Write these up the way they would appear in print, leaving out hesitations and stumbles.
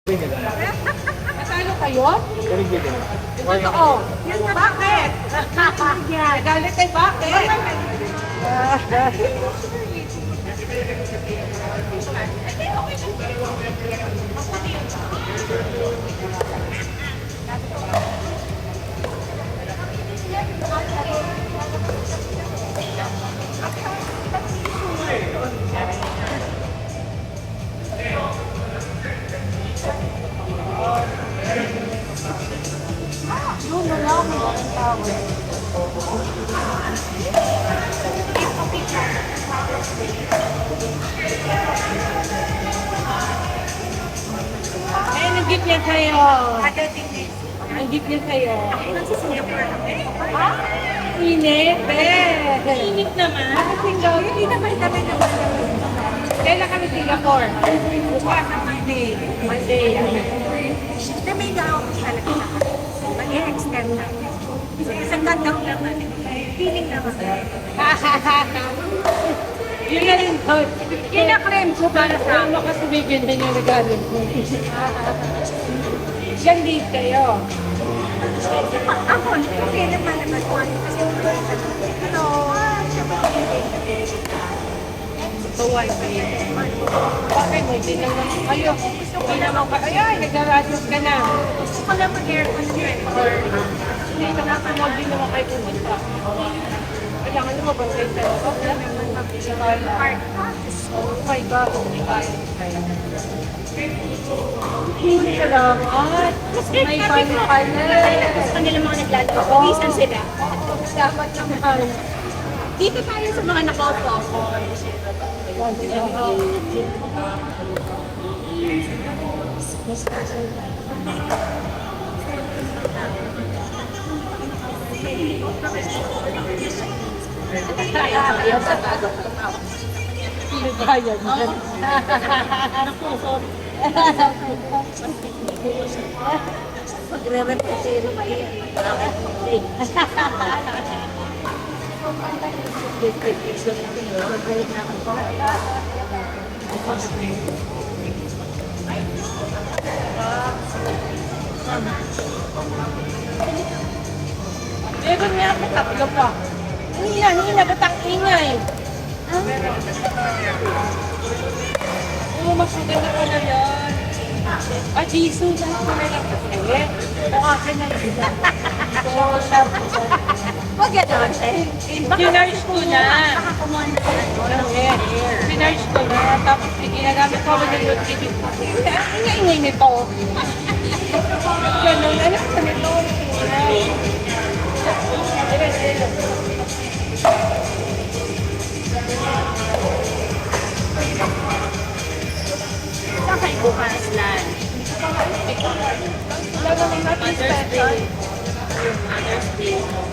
Nasalo kayo? Totoo. Bakit? Galit ay bakit? Yun na lang, ang tawag. Eh, nag-gift niya sa'yo. Ang gift niya sa'yo. Ah, init. Init naman. Singapore. Hindi naman kami naman. Kailan kami Singapore? Bukas na Monday. Monday. Na may daw talaga na. Mag-i-extend na. Kasi isang gandang naman. Feeling naman. Yun na rin to. Kina-claim ko para sa ano kasi bibigyan yung regalo ko. Diyan din kayo. Ako, okay naman naman ko. Kasi ano, siya ba Tuway pa yun. Bakit mo? Hindi naman kayo. Hindi naman ka. Ayan, nag-radios ka na. gusto ko lang mag-aircon 24. Hindi naman ka mo. Hindi naman kayo pumunta. Kailangan naman ba kayo sa ito? Wala naman mag-aircon. Park. Oh my God. Salamat. May fun ka na. Gusto nila mga naglalaro. Pawisan sila. Salamat naman. Dito tayo sa mga nakaupo. Pinabayan yan. Magre-repetero pa yan. Meron nga ako tatlo pa. Nina, ba't ang ingay? Oo, mas maganda pa na yan. Jesus, ano ko na lang kasi. O akin na lang. Oo, sabi ko. Huwag gano'n, eh. Dinarge ko na. Baka kumuha na Dinarge ko na. Tapos ginagamit ko ako ng TV. Ang ingay nito. Ganun, alam ko nito. Saan kayo bukas lang? Wala naman natin special. Mother's Day.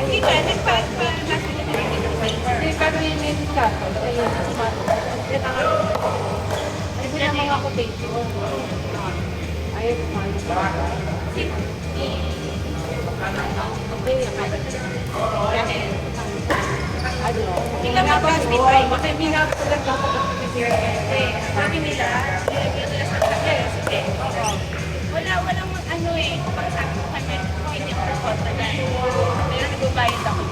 Hindi ka, Hindi ka rin yung ka. Ayun na mga quotation. Ayun na. Sabi nila, walang ano eh, kapag sabi ko kanya, hindi ako responsa dyan. Pero nagbabayad ako.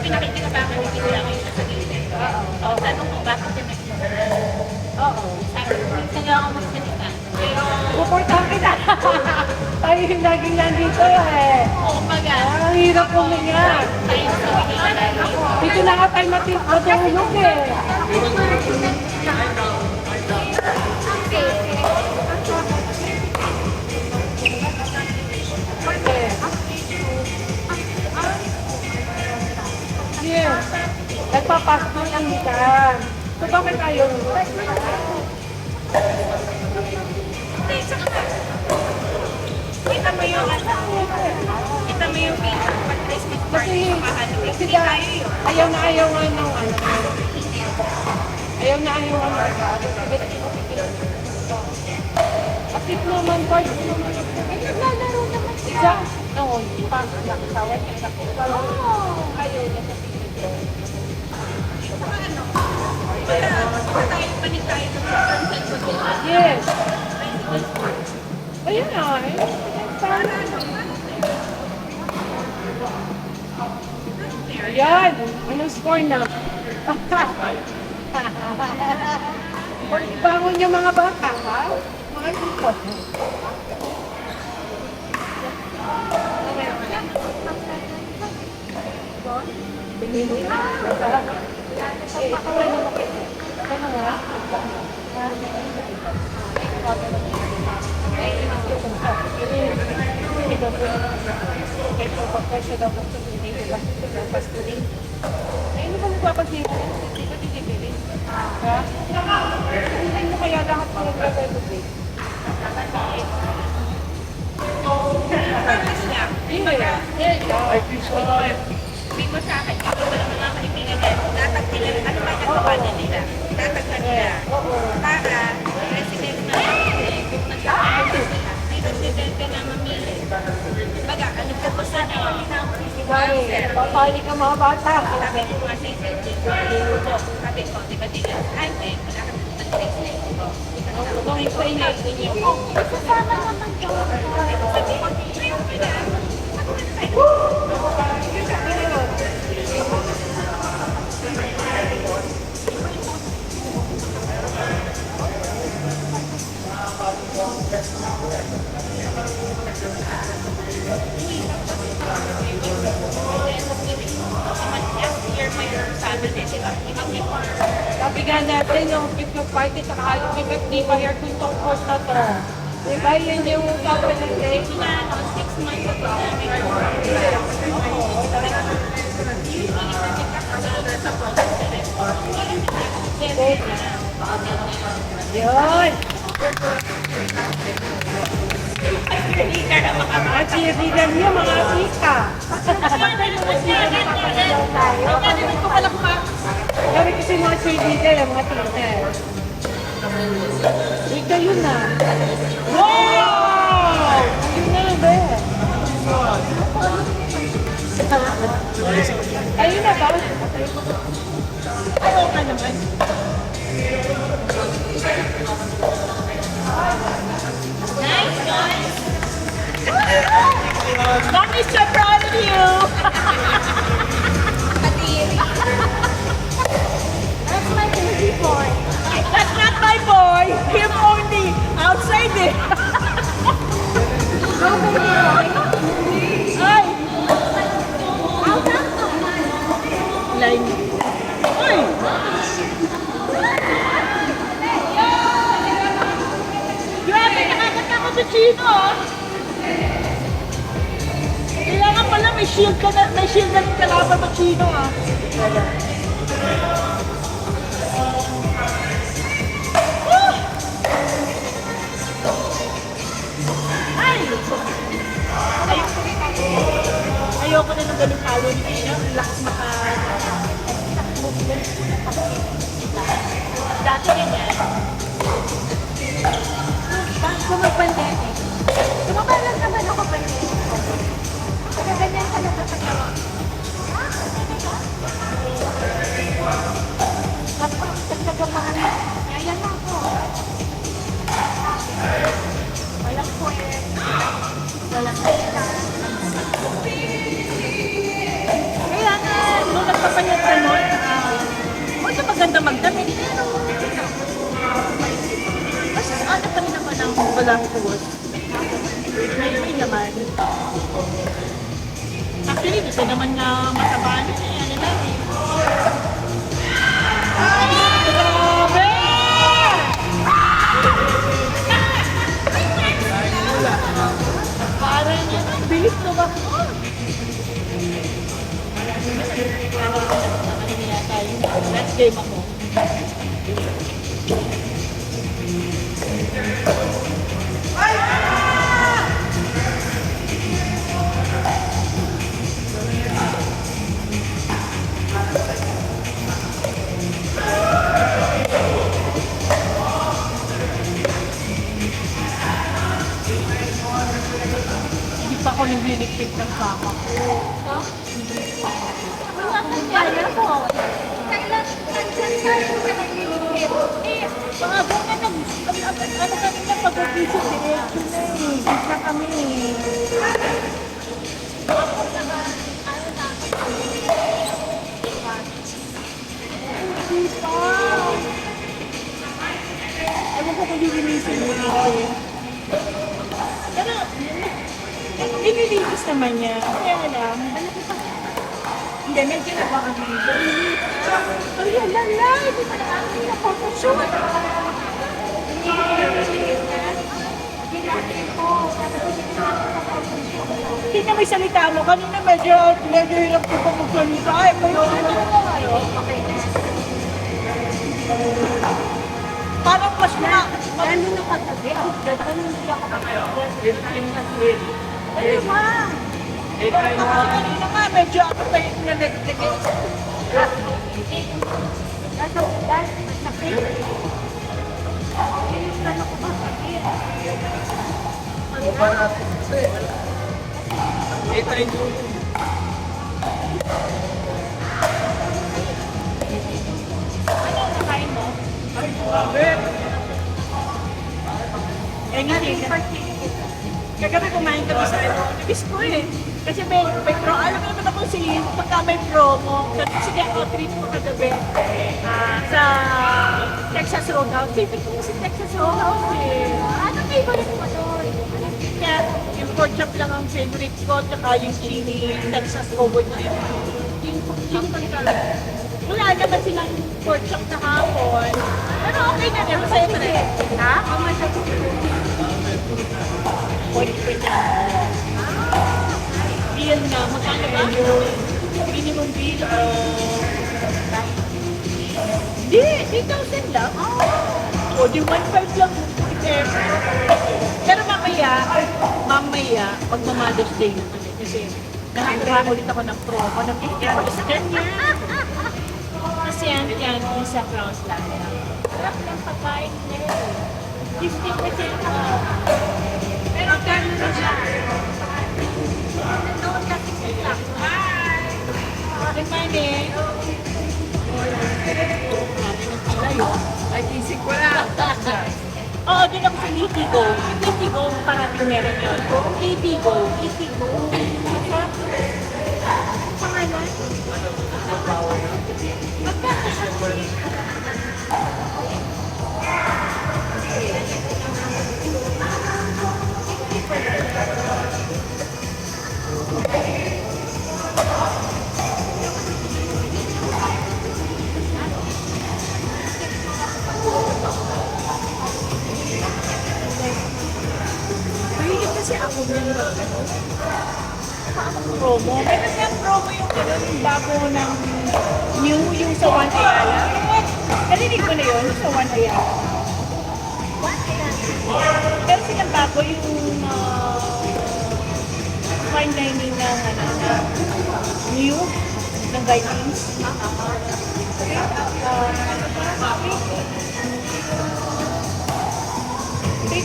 Pinakikinabangan nila ngayon sa gilid. Ano kung bakit yung nagsimula. Oo. Sabi ko, minsan lang ako magsalita. Pero, Pupuntahan kita. Tayo yung laging nandito eh. kumbaga, Ang hirap huminga. tayo sa pagkakalaan ako. Dito na nga tayo matulog eh. Yeah. Nagpapasok lang kita. So bakit tayo? Hindi, saka, kita mo yung kita mo yung pag-Christmas party Kasi, sa Mahalo. kasi Hindi tayo yun. ayaw na ayaw nga ng ano. Ayaw na ayaw nga ng Akit naman, part naman. Eh, naglalaro naman siya. Isa, no, pang nakasawa niya. Ayaw niya sa pinito. Saka ano, tayo panig tayo sa sunset hotel. Yes. Ayun na eh. Para ano, Ayan. Anong score na? Bangon yung mga bata, ha? Mga ikot. Ano nga? Ano ba magpapagsipin? Hindi ko titipili. Ha? Hindi mo kaya lahat mga gagawin. purpose lang. Sabi mo sa akin, ito ba ng mga kaibigan na tatag nila, ano ba nagawa na nila? Tatag na nila. Para, resident na mamili, kung nagkakaroon sila, may residente na mamili. Baga, ano ka po sa Papali ka mga bata. sabi ko nga sa incentive, sabi ko, di ba nila, ante, wala ka ng resident. Kung sa inyo, inyo. Kasama naman yun. Sabi ko, ayun pala. Sabi nga natin yung picture party sa kahalipikat di ba yung tuntong course na to. Diba yun yung sabi natin? 6 months ago, Yun! Mga cheerleader niyo, mga ika. Sabi kasi mga cheerleader, mga teacher. Ika yun na. Wow! Yun na, be. Ayun na ba? Oo ka naman. Nice, guys! Mommy's so proud of you! That's my baby boy. That's not my boy! Him only! Outside eh! How baby boy? Ay! How come? Line. Ay! Grabe, nakakata ko sa Chino ah! Kailangan pala may shield ka na, may shield na rin kalaban sa Chino ah! Ay! Ayoko na ng ganun talo ni Ina. Ang lakas maka... Dati ganyan. Bago mag-pandemic. Tumabalan naman ako pandemic. Kaya ganyan talaga sa gawa. Tapos, nagkagamahan na. Ayan na ako. Walang point. Walang kaya. Kaya nga, nung nagpapanyat ka nun, mas maganda magdamit. Mas ano pa rin naman ang walang course. May naman. Actually, gusto naman na matabaan eh. Ano lang eh. Grabe! Parang yan, ang bilis na ba? Last game ako. Hindi pa ako nagliligpit ng kama ko. Wala kang kaya mo. Kailan tayo ka naglilipit? Eh, Mga bunga nag... Ano kanina pag-upisip, diretso na eh. Kita kami eh. Hindi pa. Ewan ko kung lilinisin mo dito. Pero, nililinis naman niya. Kaya lang, hindi, medyo na baka dito. Ay, alala, hindi pa namin na photoshoot. Hindi na may salita mo. Kanina medyo hirap ko pa magsalita. Ay, may parang mas na... ano na katabi? Ano hindi ako katabi? Ano ba? Kanina nga, medyo ako pa yung nanagdagay. Nasa ulan, masakit. Ano ko masakit? Ano ang nakain mo? Eh, hindi. Kagabi kumain kami sa ito. Nabis ko eh. Kasi may pro, alam mo naman ako si pagka may promo. Sige, ako treat ko kagabi sa Texas Roadhouse. Favorite ko si Texas Roadhouse eh. Ano favorite mo doon? Kaya yung pork chop lang ang favorite ko, tsaka yung chili Texas Cowboy na yun. Yung chili pagka. Wala naman silang pork chop na hapon. Pero okay na rin, masaya pa rin. Ha? Ang masakit. Point pa niya. Bill nga, magkano ba? Minimum bill. Di, 3,000 lang. O, di 1,500 lang. Pero mamaya, magmamados day na kami. Kasi nakakuha ulit ako ng promo. Nag-iiyak ako sa kanya. Kasi yan, isa crowns lang. Sarap ng pagkain nila. 50% off. Pero gano'n na siya. Doon kasi sila. Good morning. Ay, isip ko lang. Oo, din ako sa Litigo. Yung Litigo, parating meron yun. Litigo. Litigo. Pangalan? Magkano siya? Mahilig kasi ako ng promo. Meron yung promo yung gano'n, yung bago ng new, yung sa One Ayala. Narinig ko na yun, sa One Ayala. Pero silang bago yung fine dining ng new, ng guidelines. Hindi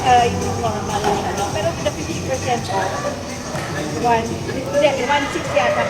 yung normal ano, pero the 50% off. 1.6 yata.